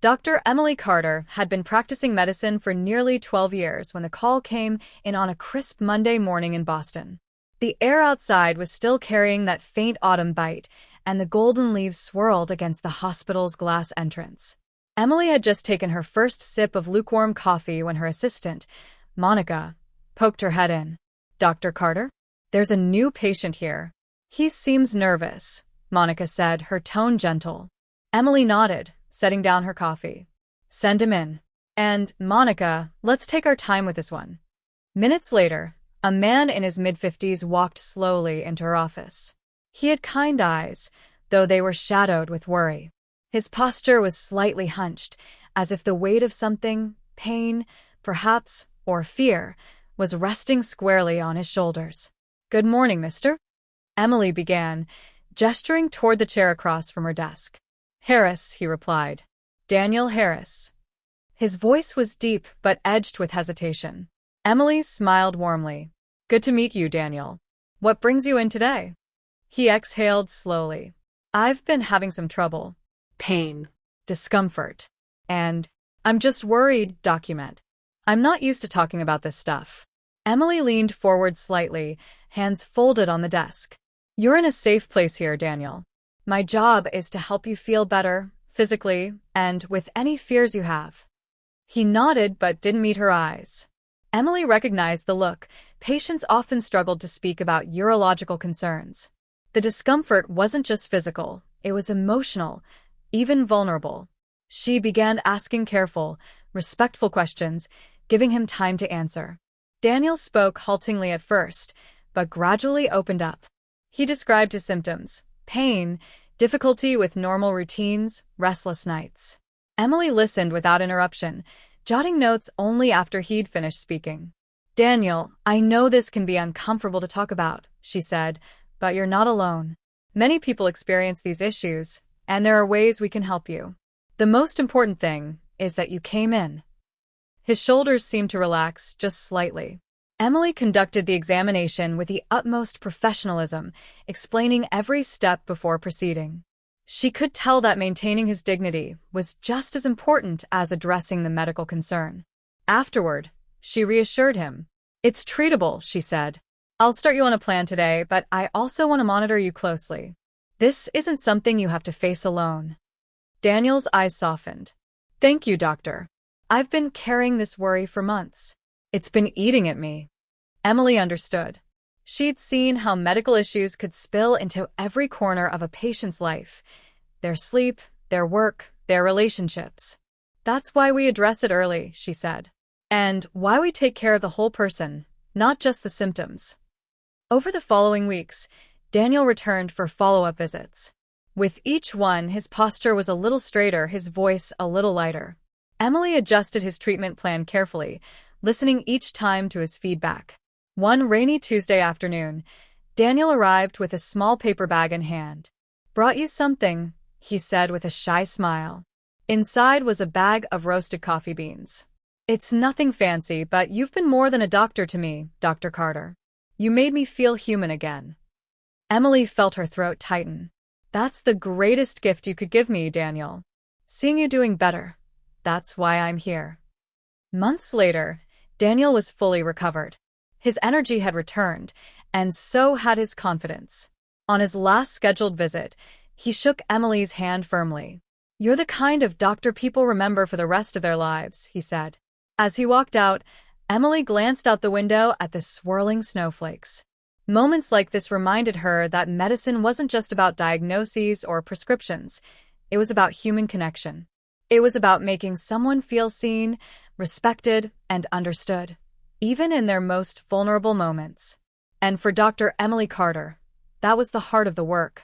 Dr. Emily Carter had been practicing medicine for nearly 12 years when the call came in on a crisp Monday morning in Boston. The air outside was still carrying that faint autumn bite, and the golden leaves swirled against the hospital's glass entrance. Emily had just taken her first sip of lukewarm coffee when her assistant, Monica, poked her head in. "Dr. Carter? There's a new patient here. He seems nervous," Monica said, her tone gentle. Emily nodded, setting down her coffee. "Send him in. And, Monica, let's take our time with this one." Minutes later, a man in his mid-50s walked slowly into her office. He had kind eyes, though they were shadowed with worry. His posture was slightly hunched, as if the weight of something, pain, perhaps, or fear, was resting squarely on his shoulders. "Good morning, mister," Emily began, gesturing toward the chair across from her desk. "Harris," he replied. "Daniel Harris." His voice was deep but edged with hesitation. Emily smiled warmly. "Good to meet you, Daniel. What brings you in today?" He exhaled slowly. "I've been having some trouble. Pain. Discomfort. And I'm just worried, document. I'm not used to talking about this stuff." Emily leaned forward slightly, hands folded on the desk. "You're in a safe place here, Daniel. My job is to help you feel better, physically, and with any fears you have." He nodded but didn't meet her eyes. Emily recognized the look. Patients often struggled to speak about urological concerns. The discomfort wasn't just physical, it was emotional, even vulnerable. She began asking careful, respectful questions, giving him time to answer. Daniel spoke haltingly at first, but gradually opened up. He described his symptoms: pain, difficulty with normal routines, restless nights. Emily listened without interruption, jotting notes only after he'd finished speaking. "Daniel, I know this can be uncomfortable to talk about," she said, "but you're not alone. Many people experience these issues, and there are ways we can help you. The most important thing is that you came in." His shoulders seemed to relax just slightly. Emily conducted the examination with the utmost professionalism, explaining every step before proceeding. She could tell that maintaining his dignity was just as important as addressing the medical concern. Afterward, she reassured him. "It's treatable," she said. "I'll start you on a plan today, but I also want to monitor you closely. This isn't something you have to face alone." Daniel's eyes softened. "Thank you, doctor. I've been carrying this worry for months. It's been eating at me." Emily understood. She'd seen how medical issues could spill into every corner of a patient's life: their sleep, their work, their relationships. "That's why we address it early," she said. "And why we take care of the whole person, not just the symptoms." Over the following weeks, Daniel returned for follow-up visits. With each one, his posture was a little straighter, his voice a little lighter. Emily adjusted his treatment plan carefully, listening each time to his feedback. One rainy Tuesday afternoon, Daniel arrived with a small paper bag in hand. "Brought you something," he said with a shy smile. Inside was a bag of roasted coffee beans. "It's nothing fancy, but you've been more than a doctor to me, Dr. Carter. You made me feel human again." Emily felt her throat tighten. "That's the greatest gift you could give me, Daniel. Seeing you doing better. That's why I'm here." Months later, Daniel was fully recovered. His energy had returned, and so had his confidence. On his last scheduled visit, he shook Emily's hand firmly. "You're the kind of doctor people remember for the rest of their lives," he said. As he walked out, Emily glanced out the window at the swirling snowflakes. Moments like this reminded her that medicine wasn't just about diagnoses or prescriptions. It was about human connection. It was about making someone feel seen, respected, and understood, even in their most vulnerable moments. And for Dr. Emily Carter, that was the heart of the work.